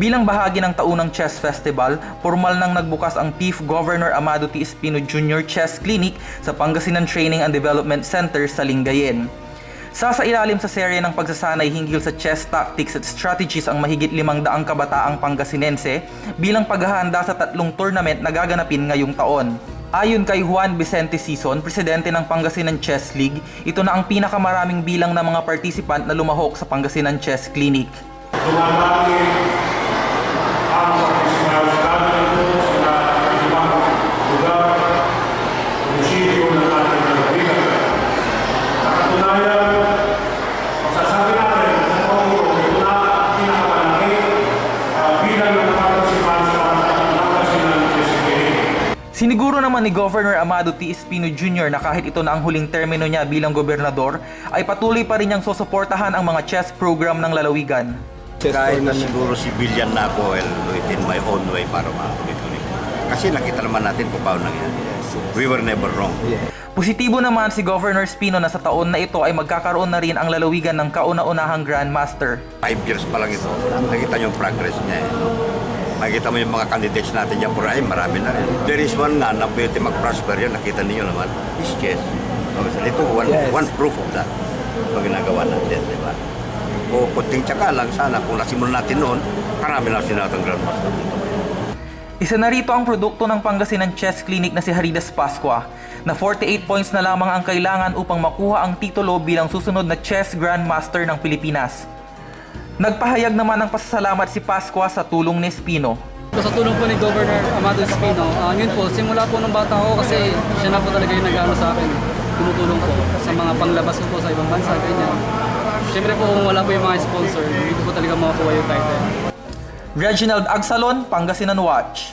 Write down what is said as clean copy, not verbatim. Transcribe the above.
Bilang bahagi ng taunang chess festival, formal nang nagbukas ang PIF Governor Amado T. Espino Jr. Chess Clinic sa Pangasinan Training and Development Center sa Lingayen. Sasailalim sa serye ng pagsasanay hinggil sa chess tactics at strategies ang mahigit 500 kabataang Pangasinense bilang paghahanda sa 3 tournament na gaganapin ngayong taon. Ayon kay Juan Vicente Sison, presidente ng Pangasinan Chess League, ito na ang pinakamaraming bilang ng mga participant na lumahok sa Pangasinan Chess Clinic. Dumadami ang partisipasyon namin sa ibang lugar, munisipyo ng ating Lalawigan. Sa katunayan, masasabi natin sa Congo, ito na ang pinakamalaki bilang ng partisipasyon sa Pangasinan Chess Clinic. Siniguro naman ni Governor Amado T. Espino Jr. na kahit ito na ang huling termino niya bilang gobernador, ay patuloy pa rin niyang susuportahan ang mga chess program ng lalawigan. Kahit na siguro civilian na ako, I'll do it in my own way para matuloy-tuloy. Kasi nakita naman natin kung paano nangyari. We were never wrong. Positibo naman si Governor Espino na sa taon na ito ay magkakaroon na rin ang lalawigan ng kauna-unahang Grandmaster. 5 years pa lang ito. Nakita niyo yung progress niya. Nakita mo yung mga candidates natin dyan, ay marami na rin. There is one na pwede mag-prosper yan, nakita niyo naman, is chess. Ito, one proof of that. Ito ginagawa natin, di ba? O kunting tsaka lang, sana kung nasimulan natin noon, marami na sinatang Grandmaster dito. Isa na rito ang produkto ng Pangasinan Chess Clinic na si Haridas Pascua, na 48 points na lamang ang kailangan upang makuha ang titulo bilang susunod na Chess Grandmaster ng Pilipinas. Nagpahayag naman ng pasasalamat si Pascua sa tulong ni Espino. Sa tulong po ni Governor Amado Espino, yun po, simula po ng bata ko kasi siya na po talaga yung nag-ano sa akin. Tumutulong po sa mga panglabas ko po sa ibang bansa, ganyan. Siyempre po kung wala po yung mga sponsor, hindi ko po talaga makakuha yung title. Reginald Agsalon, Pangasinan Watch.